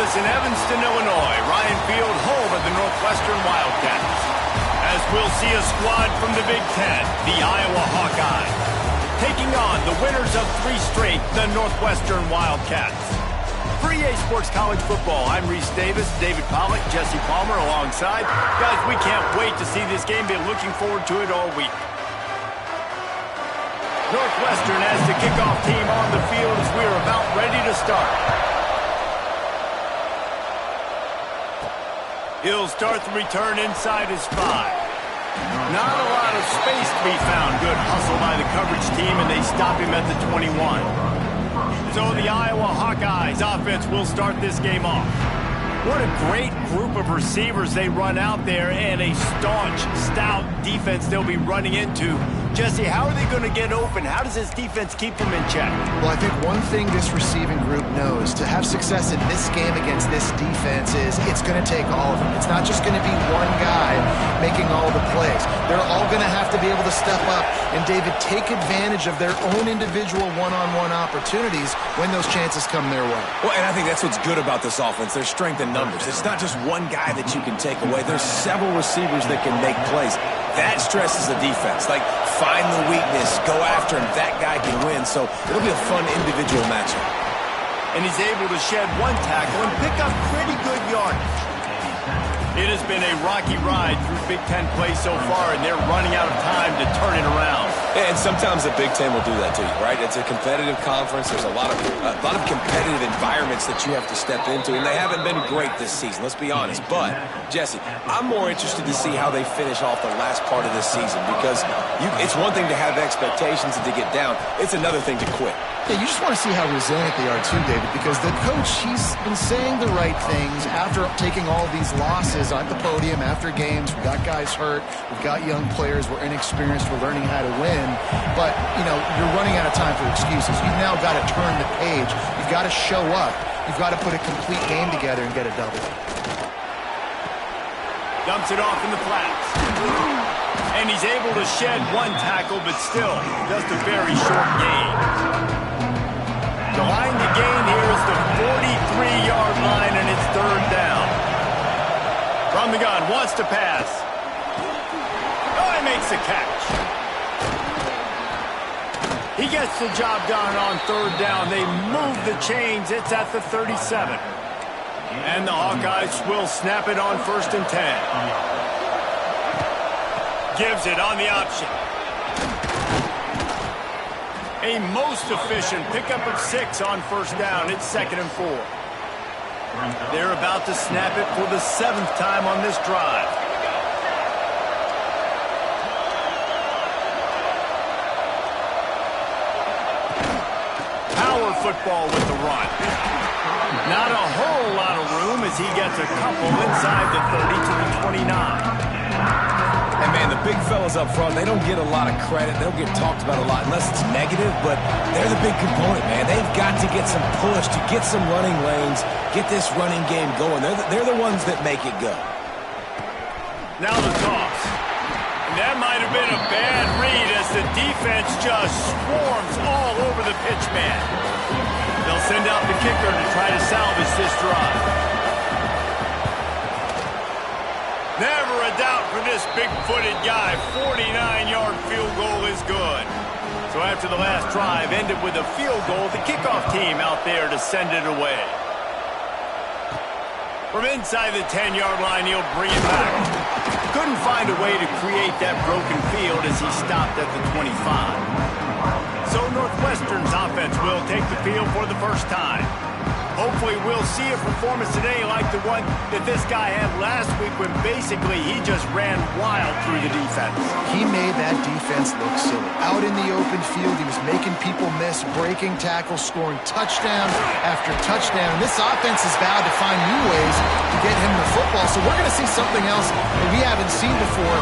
us in Evanston, Illinois. Ryan Field, home of the Northwestern Wildcats. As we'll see a squad from the Big Ten, the Iowa Hawkeyes, taking on the winners of 3 straight, the Northwestern Wildcats. For EA Sports College Football, I'm Reese Davis, David Pollack, Jesse Palmer alongside. Guys, we can't wait to see this game. Been looking forward to it all week. Northwestern has the kickoff team on the field as we are about ready to start. He'll start the return inside his 5. Not a lot of space to be found. Good hustle by the coverage team, and they stop him at the 21. So the Iowa Hawkeyes offense will start this game off. What a great group of receivers they run out there, and a staunch, stout defense they'll be running into. Jesse, how are they going to get open? How does this defense keep them in check? Well, I think one thing this receiving group knows to have success in this game against this defense is it's going to take all of them. It's not just going to be one guy making all the plays. They're all going to have to be able to step up and, David, take advantage of their own individual one-on-one opportunities when those chances come their way. Well, and I think that's what's good about this offense. There's strength in numbers. It's not just one guy that you can take away. There's several receivers that can make plays. That stresses the defense. Like, find the weakness, go after him. That guy can win, so it'll be a fun individual matchup. And he's able to shed 1 tackle and pick up pretty good yardage. It has been a rocky ride through Big Ten play so far, and they're running out of time to turn it around. And sometimes the Big Ten will do that to you, right? It's a competitive conference. There's a lot of competitive environments that you have to step into, and they haven't been great this season, let's be honest. But, Jesse, I'm more interested to see how they finish off the last part of this season, because it's one thing to have expectations and to get down. It's another thing to quit. Yeah, you just want to see how resilient they are too, David, because the coach, he's been saying the right things after taking all these losses on the podium after games. We've got guys hurt. We've got young players. We're inexperienced. We're learning how to win. But, you know, you're running out of time for excuses. You've now got to turn the page. You've got to show up. You've got to put a complete game together and get a double. Dumps it off in the flats. And he's able to shed 1 tackle, but still just a very short gain. The line to gain here is the 43-yard line, and it's 3rd down. From the gun, wants to pass. Oh, he makes the catch. He gets the job done on 3rd down. They move the chains. It's at the 37. And the Hawkeyes will snap it on 1st and 10. Gives it on the option. A most efficient pickup of 6 on 1st down. It's 2nd and 4. They're about to snap it for the 7th time on this drive. Power football with the run. Not a whole lot of room as he gets a couple inside the 30 to the 29. And, man, the big fellas up front, they don't get a lot of credit. They don't get talked about a lot unless it's negative, but they're the big component, man. They've got to get some push, to get some running lanes, get this running game going. They're the ones that make it go. Now the toss. And that might have been a bad read as the defense just swarms all over the pitch man. They'll send out the kicker to try to salvage this drive. Never a doubt for this big-footed guy. 49-yard field goal is good. So after the last drive ended with a field goal, the kickoff team out there to send it away. From inside the 10-yard line, he'll bring it back. Couldn't find a way to create that broken field as he stopped at the 25. So Northwestern's offense will take the field for the first time. Hopefully we'll see a performance today like the one that this guy had last week when basically he just ran wild through the defense. He made that defense look silly. Out in the open field, he was making people miss, breaking tackles, scoring touchdown after touchdown. This offense has vowed to find new ways to get him the football, so we're going to see something else that we haven't seen before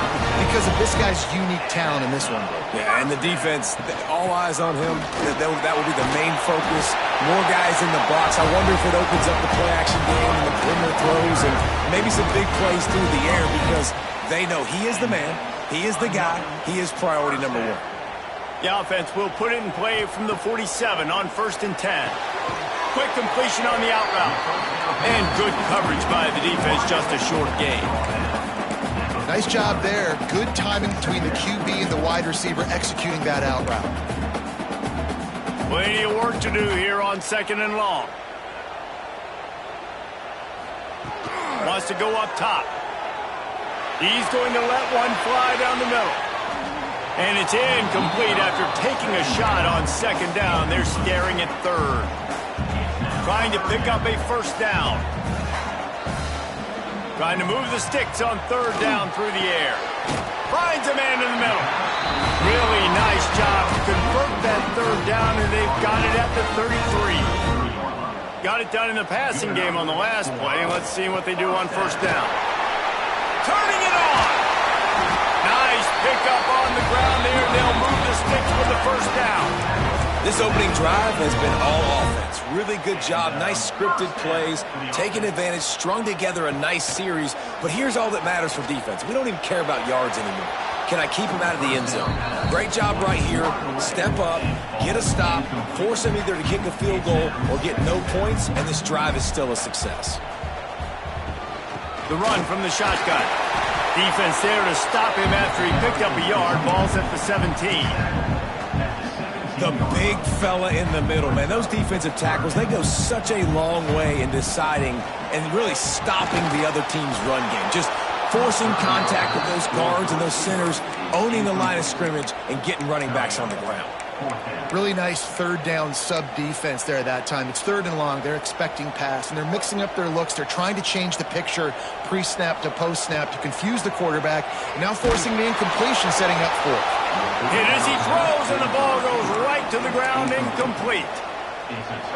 because of this guy's unique talent in this one. Yeah, and the defense, all eyes on him. That will be the main focus. More guys in the box. I wonder if it opens up the play-action game and the perimeter throws and maybe some big plays through the air because they know he is the man, he is the guy, he is priority number 1. The offense will put it in play from the 47 on 1st and 10. Quick completion on the out route. And good coverage by the defense, just a short gain. Nice job there. Good timing between the QB and the wide receiver executing that out route. Plenty of work to do here on 2nd and long. Wants to go up top. He's going to let one fly down the middle. And it's incomplete after taking a shot on 2nd down. They're staring at 3rd. Trying to pick up a 1st down. Trying to move the sticks on 3rd down through the air. Finds a man in the middle. Really nice job to convert that 3rd down, and they've got it at the 33. Got it done in the passing game on the last play. Let's see what they do on 1st down. Turning it on. Nice pickup on the ground there. They'll move the sticks for the 1st down. This opening drive has been all offense. Really good job. Nice scripted plays. Taking advantage. Strung together a nice series. But here's all that matters for defense. We don't even care about yards anymore. Can I keep him out of the end zone? Great job right here. Step up, get a stop, force him either to kick a field goal or get no points, and this drive is still a success. The run from the shotgun. Defense there to stop him after he picked up a yard. Ball's at the 17. The big fella in the middle, man. Those defensive tackles, they go such a long way in deciding and really stopping the other team's run game. Just forcing contact with those guards and those centers, owning the line of scrimmage, and getting running backs on the ground. Really nice 3rd down sub-defense there that time. It's 3rd and long. They're expecting pass, and they're mixing up their looks. They're trying to change the picture pre-snap to post-snap to confuse the quarterback, now forcing the incompletion, setting up 4th. Hit as he throws, and the ball goes right to the ground, incomplete.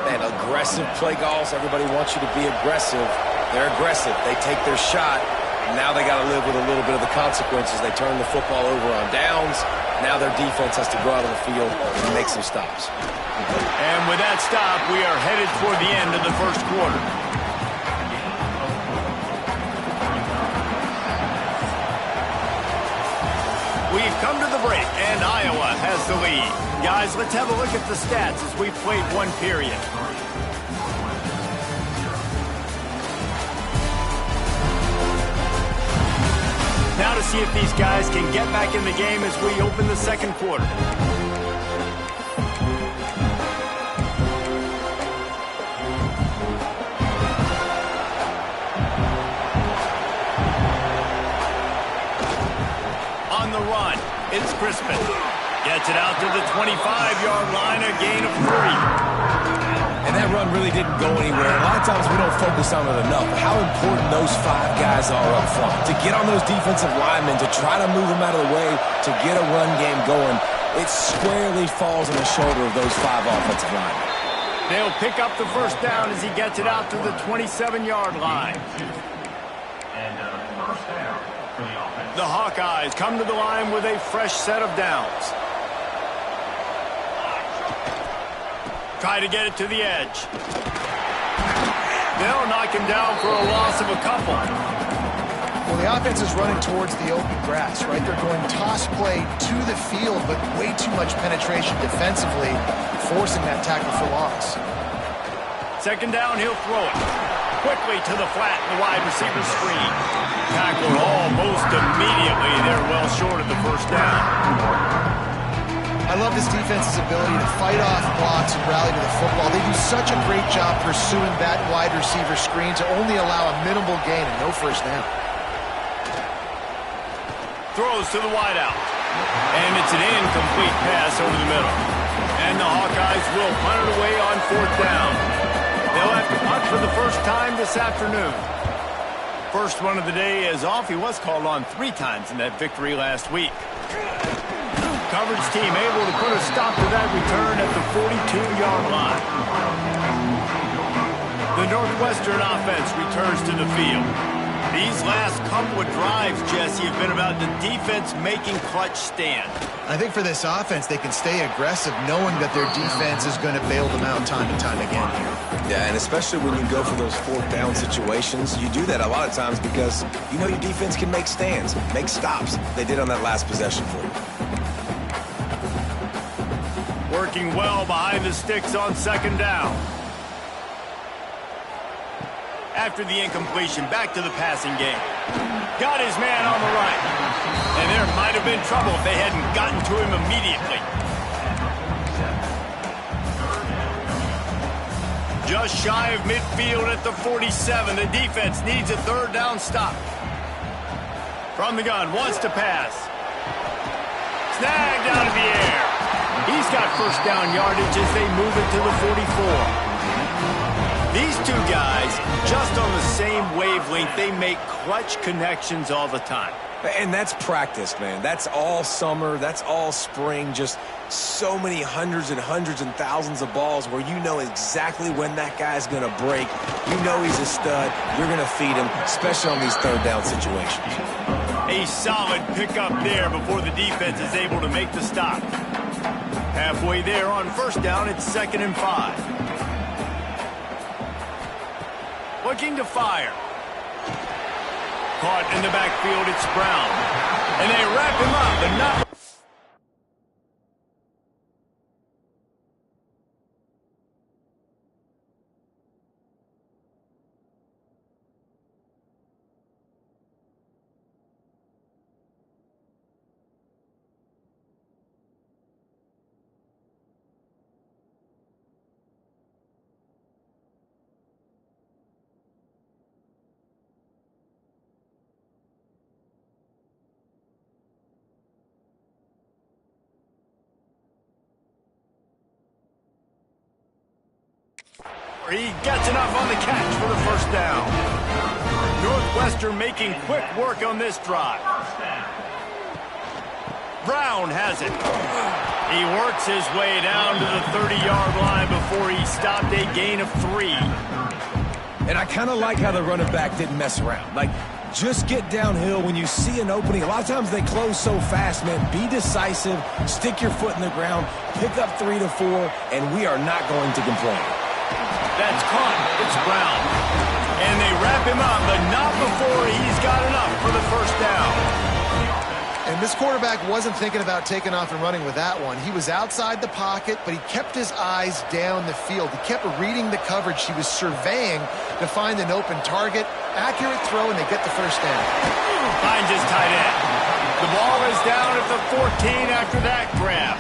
Man, aggressive play calls. Everybody wants you to be aggressive. They're aggressive. They take their shot. Now they got to live with a little bit of the consequences. They turn the football over on downs. Now their defense has to go out on the field and make some stops. And with that stop, we are headed toward the end of the 1st quarter. We've come to the break, and Iowa has the lead. Guys, let's have a look at the stats as we've played 1 period. Now to see if these guys can get back in the game as we open the 2nd quarter. On the run, it's Crispin. Gets it out to the 25-yard line, a gain of 3. And that run really didn't go anywhere. A lot of times we don't focus on it enough, but how important those 5 guys are up front. To get on those defensive linemen, to try to move them out of the way, to get a run game going, it squarely falls on the shoulder of those 5 offensive linemen. They'll pick up the 1st down as he gets it out to the 27-yard line. The Hawkeyes come to the line with a fresh set of downs. Try to get it to the edge. They'll knock him down for a loss of a couple. Well, the offense is running towards the open grass, right? They're going toss play to the field, but way too much penetration defensively, forcing that tackle for loss. 2nd down, he'll throw it. Quickly to the flat, the wide receiver screen. Tackled almost immediately. They're well short of the 1st down. I love this defense's ability to fight off blocks and rally to the football. They do such a great job pursuing that wide receiver screen to only allow a minimal gain and no 1st down. Throws to the wideout. And it's an incomplete pass over the middle. And the Hawkeyes will punt it away on 4th down. They'll have to punt for the 1st time this afternoon. First one of the day is off. He was called on 3 times in that victory last week. Coverage team able to put a stop to that return at the 42-yard line. The Northwestern offense returns to the field. These last couple of drives, Jesse, have been about the defense making clutch stand. I think for this offense, they can stay aggressive knowing that their defense is going to bail them out time and time again here. Yeah, and especially when you go for those 4th down situations, you do that a lot of times because you know your defense can make stands, make stops. They did on that last possession for you. Working well behind the sticks on 2nd down. After the incompletion, back to the passing game. Got his man on the right. And there might have been trouble if they hadn't gotten to him immediately. Just shy of midfield at the 47. The defense needs a third down stop. From the gun, wants to pass. Snagged out of the air. He's got first down yardage as they move it to the 44. These two guys, just on the same wavelength, they make clutch connections all the time. And that's practice, man. That's all summer. That's all spring. Just so many hundreds and thousands of balls where you know exactly when that guy's going to break. You know he's a stud. You're going to feed him, especially on these third down situations. A solid pickup there before the defense is able to make the stop. Halfway there on first down, it's 2nd and 5. Looking to fire. Caught in the backfield, it's Brown. And they wrap him up, but not... He gets enough on the catch for the first down. Northwestern making quick work on this drive. Brown has it. He works his way down to the 30-yard line before he stopped a gain of 3. And I kind of like how the running back didn't mess around. Like, just get downhill when you see an opening. A lot of times they close so fast, man. Be decisive, stick your foot in the ground, pick up 3 to 4, and we are not going to complain. That's caught. It's Brown. And they wrap him up, but not before he's got enough for the first down. And this quarterback wasn't thinking about taking off and running with that one. He was outside the pocket, but he kept his eyes down the field. He kept reading the coverage. He was surveying to find an open target. Accurate throw, and they get the first down. Finds his tight end. The ball is down at the 14 after that grab.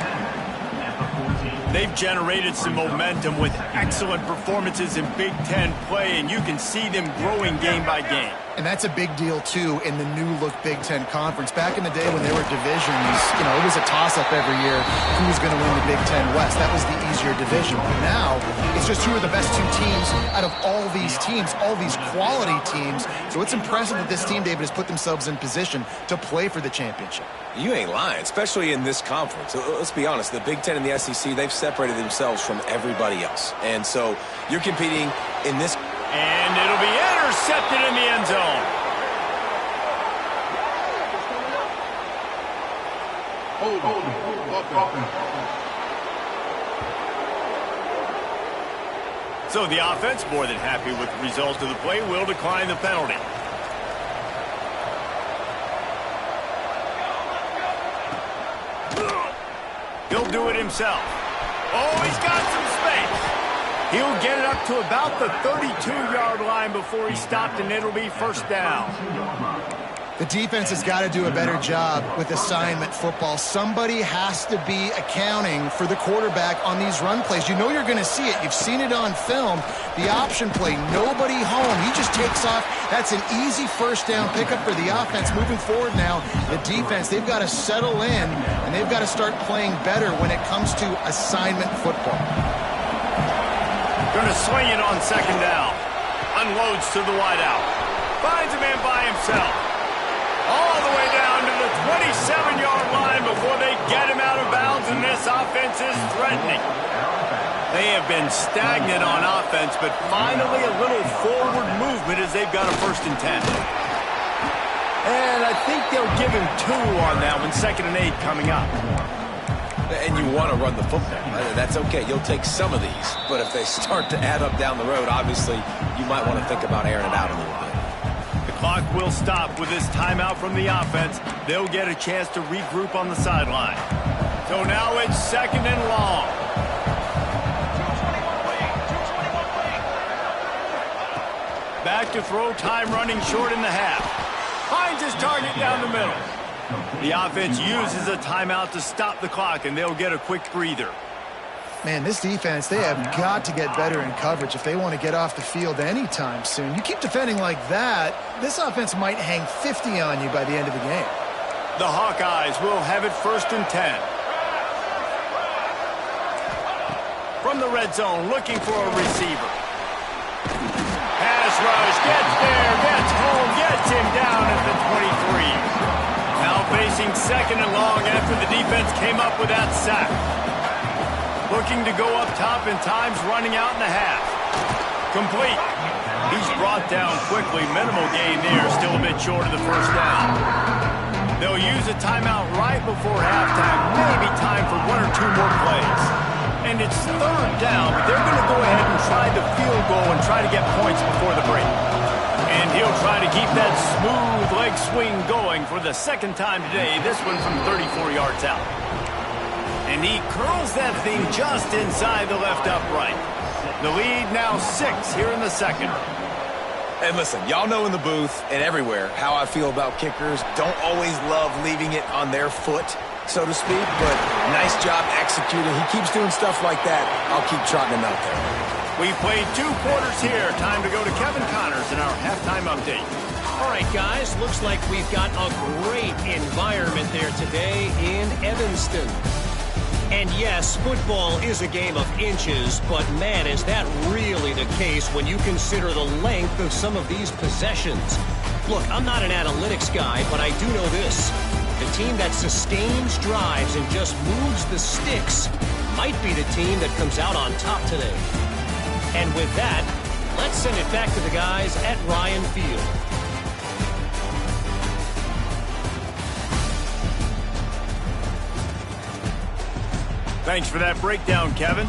They've generated some momentum with excellent performances in Big Ten play, and you can see them growing game by game. And that's a big deal, too, in the new-look Big Ten Conference. Back in the day when they were divisions, it was a toss-up every year who was going to win the Big Ten West. That was the easier division. But now, it's just who are the best two teams out of all these teams, all these quality teams. So it's impressive that this team, David, has put themselves in position to play for the championship. You ain't lying, especially in this conference. Let's be honest, the Big Ten and the SEC, they've separated themselves from everybody else. And so you're competing in this... And it'll be intercepted in the end zone. So the offense, more than happy with the result of the play, will decline the penalty. He'll do it himself. Oh, he's got some space. He'll get it up to about the 32-yard line before he's stopped, and it'll be first down. The defense has got to do a better job with assignment football. Somebody has to be accounting for the quarterback on these run plays. You know you're going to see it. You've seen it on film. The option play, nobody home. He just takes off. That's an easy first down pickup for the offense. Moving forward now, the defense, they've got to settle in, and they've got to start playing better when it comes to assignment football. Going to swing it on second down. Unloads to the wideout. Finds a man by himself. All the way down to the 27-yard line before they get him out of bounds, and this offense is threatening. They have been stagnant on offense, but finally a little forward movement as they've got a 1st and 10. And I think they'll give him 2 on that one, 2nd and 8 coming up. And you want to run the football. That's okay. You'll take some of these. But if they start to add up down the road, obviously, you might want to think about airing it out a little bit. Clock will stop with this timeout from the offense. They'll get a chance to regroup on the sideline. So now it's 2nd and long. Back to throw, time running short in the half. Finds his target down the middle. The offense uses a timeout to stop the clock, and they'll get a quick breather. Man, this defense, they have got to get better in coverage if they want to get off the field anytime soon. You keep defending like that, this offense might hang 50 on you by the end of the game. The Hawkeyes will have it 1st and 10. From the red zone, looking for a receiver. Pass rush, gets there, gets home, gets him down at the 23. Now facing 2nd and long after the defense came up with that sack. Looking to go up top, and time's running out in the half. Complete. He's brought down quickly. Minimal gain there, still a bit short of the 1st down. They'll use a timeout right before halftime. Maybe time for 1 or 2 more plays. And it's 3rd down, but they're going to go ahead and try the field goal and try to get points before the break. And he'll try to keep that smooth leg swing going for the 2nd time today, this one from 34 yards out. And he curls that thing just inside the left upright. The lead now 6 here in the 2nd. And listen, y'all know in the booth and everywhere how I feel about kickers. Don't always love leaving it on their foot, so to speak, but nice job executing. He keeps doing stuff like that. I'll keep trotting him out there. We've played 2 quarters here. Time to go to Kevin Connors in our halftime update. All right, guys, looks like we've got a great environment there today in Evanston. And yes, football is a game of inches, but man, is that really the case when you consider the length of some of these possessions. Look, I'm not an analytics guy, but I do know this. The team that sustains drives and just moves the sticks might be the team that comes out on top today. And with that, let's send it back to the guys at Ryan Field. Thanks for that breakdown, Kevin.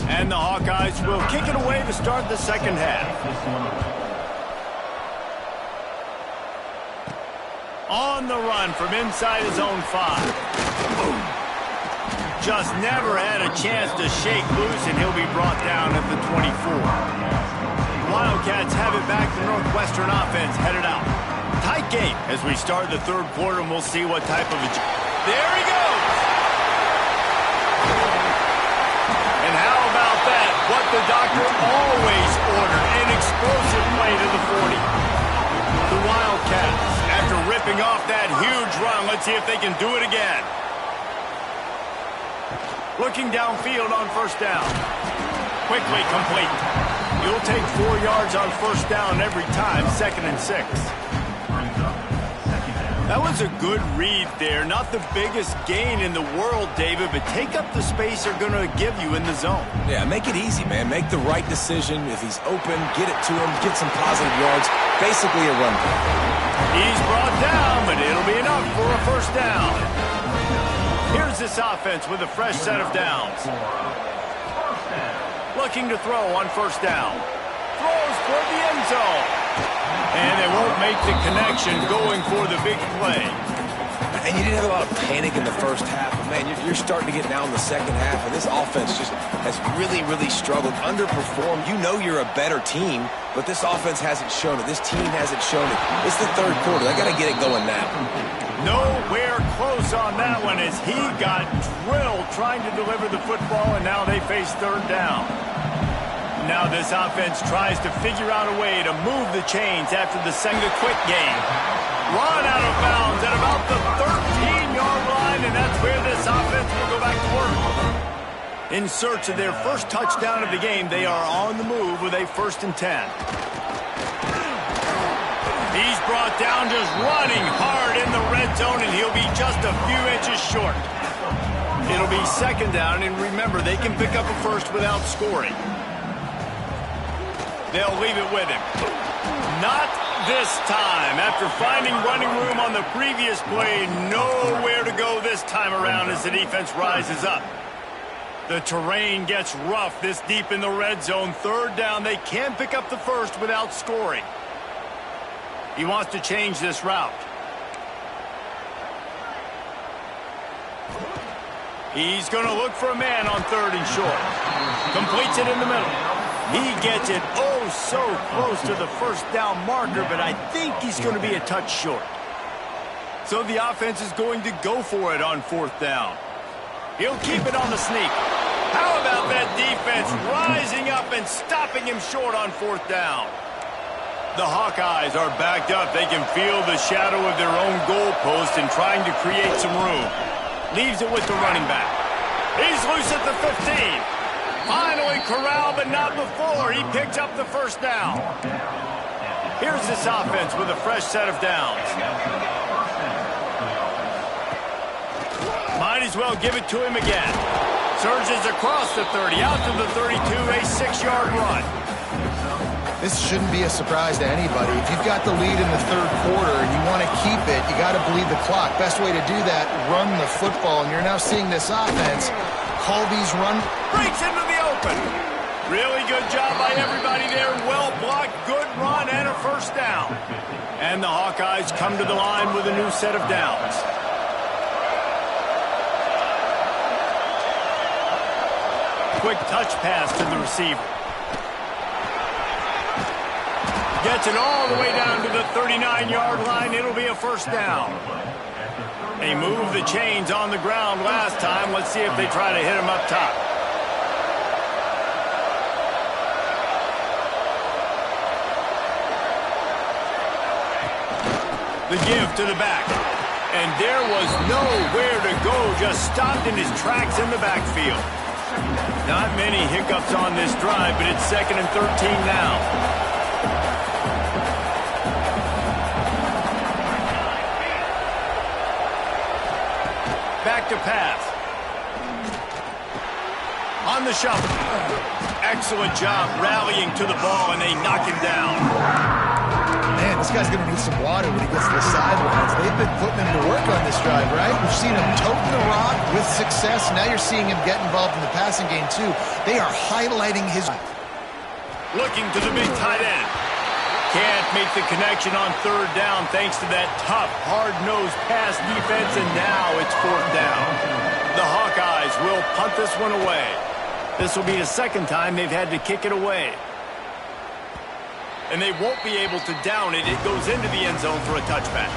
And the Hawkeyes will kick it away to start the 2nd half. On the run from inside his own 5. Just never had a chance to shake loose, and he'll be brought down at the 24. The Wildcats have it back. The Northwestern offense headed out. Tight game as we start the 3rd quarter, and we'll see what type of a... There he goes! And how about that? What the doctor always ordered, an explosive play to the 40. The Wildcats, after ripping off that huge run, let's see if they can do it again. Looking downfield on 1st down. Quickly complete. You'll take 4 yards on 1st down every time, 2nd and 6. That was a good read there. Not the biggest gain in the world, David, but take up the space they're going to give you in the zone. Yeah, make it easy, man. Make the right decision. If he's open, get it to him, get some positive yards. Basically a run play. He's brought down, but it'll be enough for a 1st down. Here's this offense with a fresh set of downs. Looking to throw on 1st down. Throws toward the end zone. And they won't make the connection going for the big play. And you didn't have a lot of panic in the 1st half. But man, you're starting to get now in the 2nd half, and this offense just has really, really struggled, underperformed. You know you're a better team, but this offense hasn't shown it. This team hasn't shown it. It's the 3rd quarter. They got to get it going now. Nowhere close on that one as he got drilled trying to deliver the football, and now they face 3rd down. Now this offense tries to figure out a way to move the chains after the 2nd quick game. Run out of bounds at about the 13-yard line, and that's where this offense will go back to work. In search of their 1st touchdown of the game, they are on the move with a 1st and 10. He's brought down just running hard in the red zone, and he'll be just a few inches short. It'll be 2nd down, and remember, they can pick up a 1st without scoring. They'll leave it with him. Not this time. After finding running room on the previous play, nowhere to go this time around as the defense rises up. The terrain gets rough this deep in the red zone. 3rd down, they can pick up the 1st without scoring. He wants to change this route. He's going to look for a man on 3rd and short. Completes it in the middle. He gets it oh so close to the first down marker, but I think he's going to be a touch short. So the offense is going to go for it on 4th down. He'll keep it on the sneak. How about that defense rising up and stopping him short on 4th down? The Hawkeyes are backed up. They can feel the shadow of their own goalpost and trying to create some room. Leaves it with the running back. He's loose at the 15. Finally corralled, but not before. He picked up the first down. Here's this offense with a fresh set of downs. Might as well give it to him again. Surges across the 30, out to the 32, a 6-yard run. This shouldn't be a surprise to anybody. If you've got the lead in the 3rd quarter and you want to keep it, you got to bleed the clock. Best way to do that, run the football. And you're now seeing this offense call these run. Breaks into the open. Really good job by everybody there. Well blocked, good run, and a first down. And the Hawkeyes come to the line with a new set of downs. Quick touch pass to the receiver. Gets it all the way down to the 39-yard line. It'll be a first down. They moved the chains on the ground last time. Let's see if they try to hit him up top. The give to the back. And there was nowhere to go. Just stopped in his tracks in the backfield. Not many hiccups on this drive, but it's 2nd and 13 now. Back to pass. On the shuffle. Excellent job rallying to the ball, and they knock him down. Man, this guy's going to need some water when he gets to the sidelines. They've been putting him to work on this drive, right? We've seen him toting the rock with success. Now you're seeing him get involved in the passing game, too. They are highlighting his... Looking to the big tight end. Can't make the connection on 3rd down thanks to that tough, hard-nosed pass defense, and now it's 4th down. The Hawkeyes will punt this one away. This will be the 2nd time they've had to kick it away. And they won't be able to down it. It goes into the end zone for a touchback.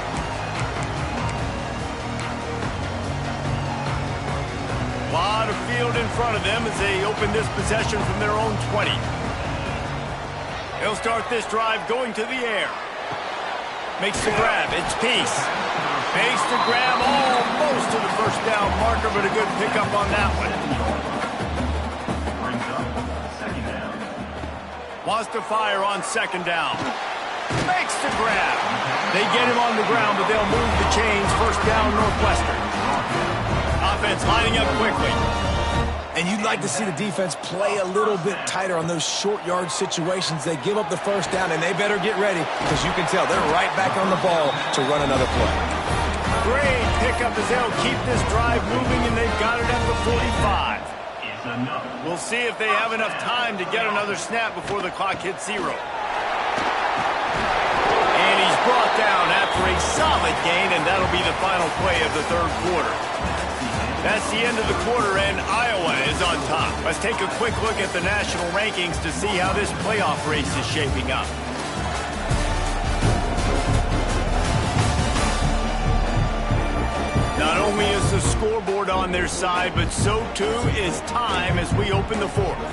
A lot of field in front of them as they open this possession from their own 20. He'll start this drive going to the air. Makes the grab. It's Peace. Makes the grab almost to the first down marker, but a good pickup on that one. Wants to fire on 2nd down. Makes the grab. They get him on the ground, but they'll move the chains. First down, Northwestern. Offense lining up quickly. And you'd like to see the defense play a little bit tighter on those short yard situations. They give up the first down, and they better get ready because you can tell they're right back on the ball to run another play. Great pickup as they'll keep this drive moving, and they've got it at the 45. We'll see if they have enough time to get another snap before the clock hits 0. And he's brought down after a solid gain, and that'll be the final play of the 3rd quarter. That's the end of the quarter, and Iowa is on top. Let's take a quick look at the national rankings to see how this playoff race is shaping up. Not only is the scoreboard on their side, but so too is time as we open the 4th.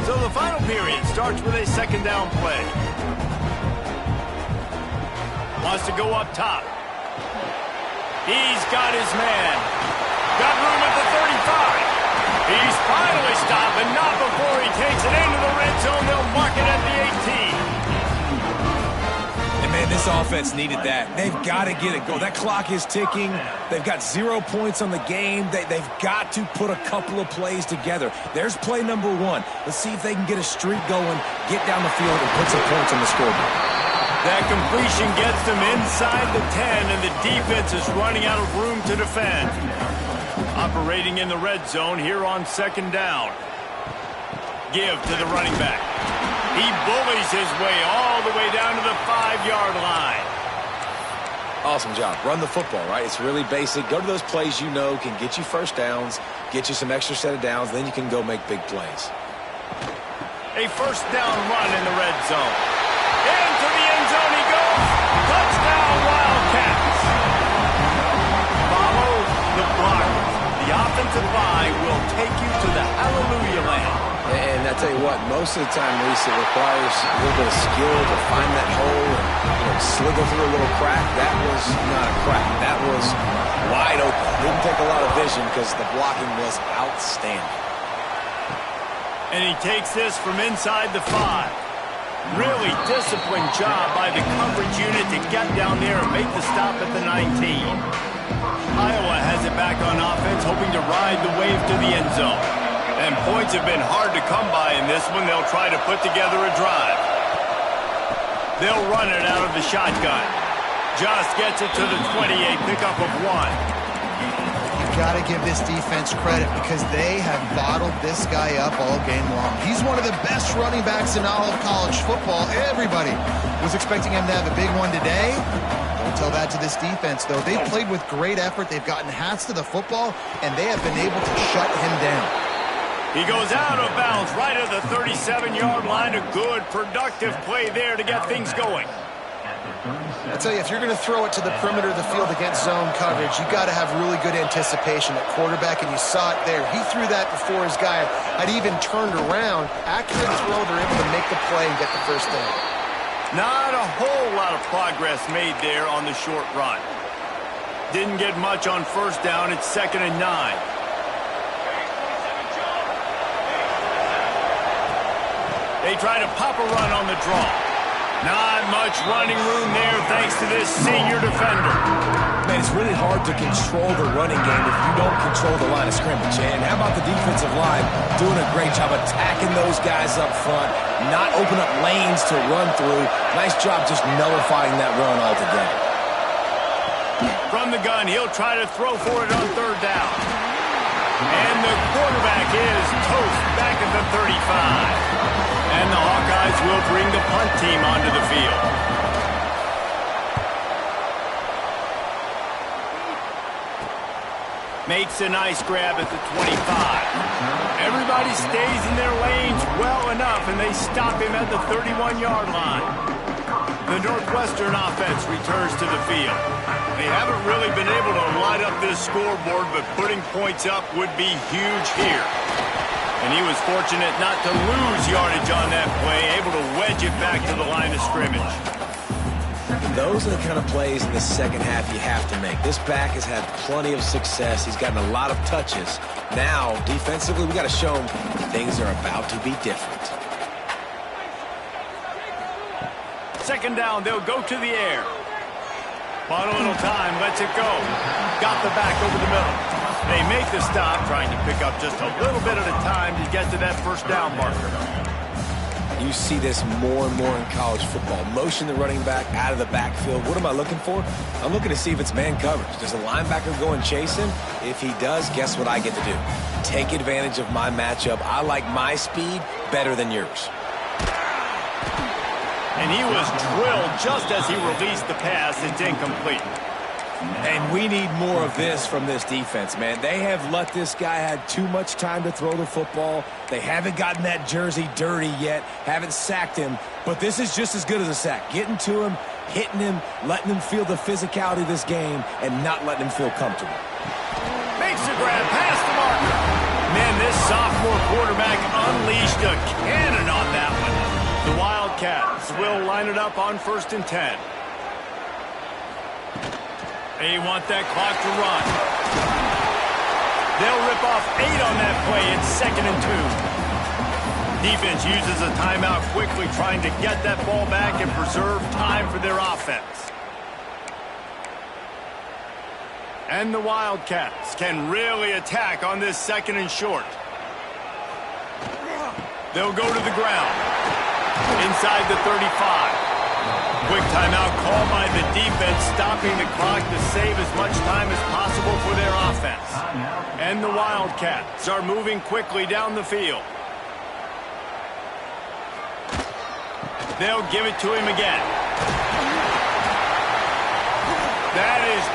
So the final period starts with a 2nd down play. Wants to go up top. He's got his man. Got room at the 35. He's finally stopped, but not before he takes it into the red zone. They'll mark it at the 18. And, man, this offense needed that. They've got to get it going. That clock is ticking. They've got 0 points on the game. They've got to put a couple of plays together. There's play number 1. Let's see if they can get a streak going, get down the field, and put some points on the scoreboard. That completion gets them inside the 10, and the defense is running out of room to defend. Operating in the red zone here on 2nd down. Give to the running back. He bullies his way all the way down to the 5-yard line. Awesome job. Run the football, right? It's really basic. Go to those plays you know can get you first downs, get you some extra set of downs, then you can go make big plays. A first down run in the red zone. Into the end zone he goes. Touchdown, Wildcats. Follow the blockers. The offensive line will take you to the hallelujah land. And I tell you what, most of the time, Reese, it requires a little bit of skill to find that hole and slither through a little crack. That was not a crack. That was wide open. Didn't take a lot of vision because the blocking was outstanding. And he takes this from inside the 5. Really disciplined job by the coverage unit to get down there and make the stop at the 19. Iowa has it back on offense, hoping to ride the wave to the end zone. And points have been hard to come by in this one. They'll try to put together a drive. They'll run it out of the shotgun. Just gets it to the 28, pickup of 1. You've got to give this defense credit because they have bottled this guy up all game long. He's one of the best running backs in all of college football. Everybody was expecting him to have a big one today. Don't tell that to this defense, though. They've played with great effort. They've gotten hats to the football, and they have been able to shut him down. He goes out of bounds right at the 37-yard line. A good, productive play there to get things going. I tell you, if you're going to throw it to the perimeter of the field against zone coverage, you've got to have really good anticipation at quarterback, and you saw it there. He threw that before his guy had even turned around. Accurate throw, they're able to make the play and get the first down. Not a whole lot of progress made there on the short run. Didn't get much on first down. It's 2nd and 9. They try to pop a run on the draw. Not much running room there thanks to this senior defender. Man, it's really hard to control the running game if you don't control the line of scrimmage. And how about the defensive line doing a great job attacking those guys up front, not open up lanes to run through. Nice job just nullifying that run altogether. From the gun, he'll try to throw for it on 3rd down. And the quarterback is toast back at the 35. And the Hawkeyes will bring the punt team onto the field. Makes a nice grab at the 25. Everybody stays in their lanes well enough, and they stop him at the 31-yard line. The Northwestern offense returns to the field. They haven't really been able to light up this scoreboard, but putting points up would be huge here. And he was fortunate not to lose yardage on that play, able to wedge it back to the line of scrimmage. Those are the kind of plays in the second half you have to make. This back has had plenty of success. He's gotten a lot of touches. Now, defensively, we got to show him things are about to be different. 2nd down, they'll go to the air. Bought a little time, lets it go. Got the back over the middle. They make the stop, trying to pick up just a little bit at a time to get to that first down marker. You see this more and more in college football. Motion the running back out of the backfield. What am I looking for? I'm looking to see if it's man coverage. Does the linebacker go and chase him? If he does, guess what I get to do? Take advantage of my matchup. I like my speed better than yours. And he was drilled just as he released the pass. It's incomplete. And we need more of this from this defense, man. They have let this guy have too much time to throw the football. They haven't gotten that jersey dirty yet, haven't sacked him. But this is just as good as a sack. Getting to him, hitting him, letting him feel the physicality of this game, and not letting him feel comfortable. Makes the grab past the marker. Man, this sophomore quarterback unleashed a cannon on that one. The Wildcats will line it up on 1st and 10. They want that clock to run. They'll rip off 8 on that play. It's 2nd and 2. Defense uses a timeout quickly, trying to get that ball back and preserve time for their offense. And the Wildcats can really attack on this 2nd and short. They'll go to the ground. Inside the 35. Quick timeout called by the defense, stopping the clock to save as much time as possible for their offense. And the Wildcats are moving quickly down the field. They'll give it to him again.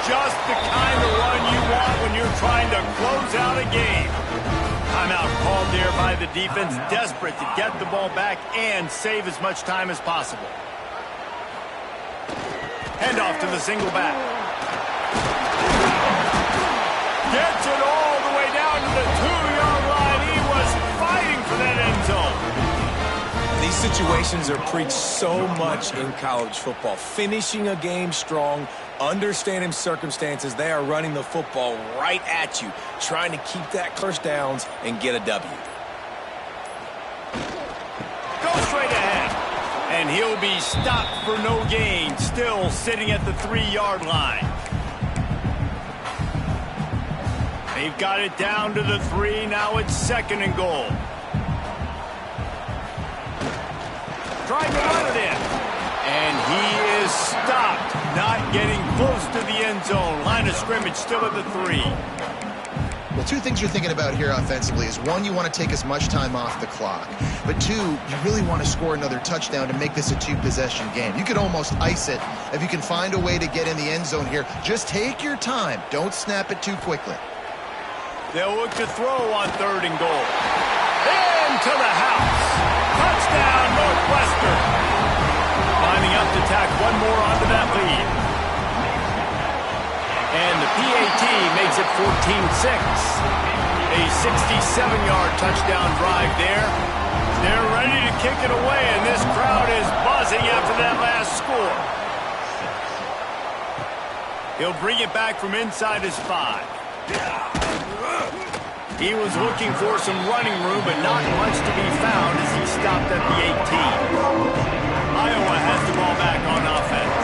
just the kind of run you want when you're trying to close out a game. Timeout called there by the defense, desperate to get the ball back and save as much time as possible. Handoff to the single back. Gets it all the way down to the 2-yard line. He was fighting for that end zone. These situations are preached so much in college football. Finishing a game strong, understanding circumstances. They are running the football right at you, trying to keep that first downs and get a W. Go straight ahead. And he'll be stopped for no gain, still sitting at the 3-yard line. They've got it down to the 3. Now it's 2nd and goal. Trying to run it in. And he is stopped, not getting close to the end zone. Line of scrimmage still at the 3. Well, two things you're thinking about here offensively is, one, you want to take as much time off the clock. But two, you really want to score another touchdown to make this a 2-possession game. You could almost ice it if you can find a way to get in the end zone here. Just take your time. Don't snap it too quickly. They'll look to throw on 3rd and goal. Into the house. Touchdown, Northwestern. Lining up to tack one more onto that lead. And the PAT makes it 14-6. A 67-yard touchdown drive there. They're ready to kick it away, and this crowd is buzzing after that last score. He'll bring it back from inside his 5. He was looking for some running room, but not much to be found as he stopped at the 18. Iowa has the ball back on offense.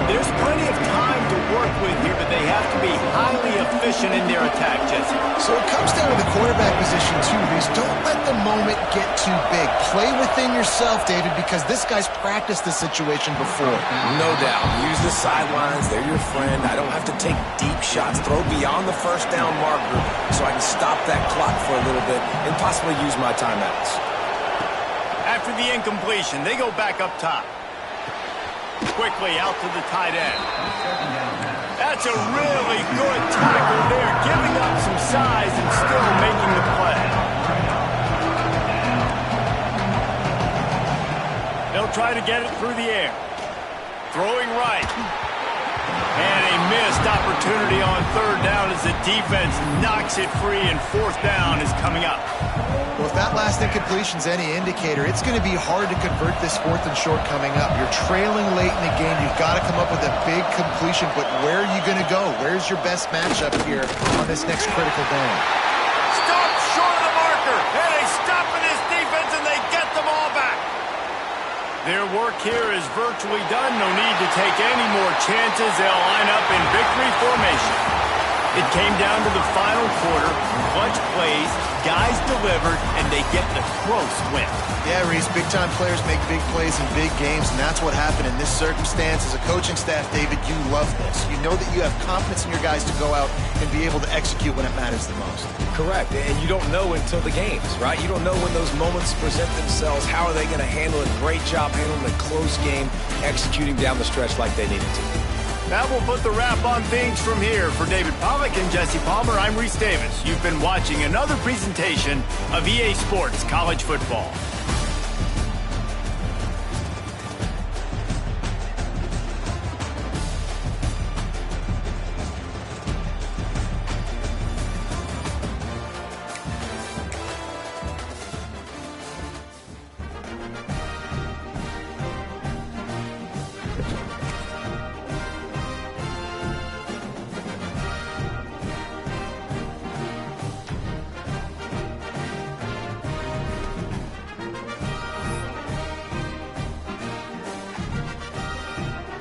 There's plenty of time to work with here, but they have to be highly efficient in their attack, Jesse. So it comes down to the quarterback position, too, Reese. Don't let the moment get too big. Play within yourself, David, because this guy's practiced this situation before. No doubt. Use the sidelines. They're your friend. I don't have to take deep shots. Throw beyond the first down marker so I can stop that clock for a little bit and possibly use my timeouts. After the incompletion, they go back up top. Quickly out to the tight end. That's a really good tackle there, giving up some size and still making the play. They'll try to get it through the air. Throwing right. And a missed opportunity on 3rd down as the defense knocks it free, and 4th down is coming up. Well, if that last incompletion's any indicator, it's going to be hard to convert this 4th and short coming up. You're trailing late in the game. You've got to come up with a big completion, but where are you going to go? Where's your best matchup here on this next critical down? Stop short of the marker, and they stop in this defense, and they get the ball back. Their work here is virtually done. No need to take any more chances. They'll line up in victory formation. It came down to the final quarter. Clutch plays, guys delivered, and they get the close win. Yeah, Reese, big-time players make big plays in big games, and that's what happened in this circumstance. As a coaching staff, David, you love this. You know that you have confidence in your guys to go out and be able to execute when it matters the most. Correct, and you don't know until the games, right? You don't know when those moments present themselves. How are they going to handle it? Great job handling a close game, executing down the stretch like they needed to. That will put the wrap on things from here. For David Pollack and Jesse Palmer, I'm Reese Davis. You've been watching another presentation of EA Sports College Football.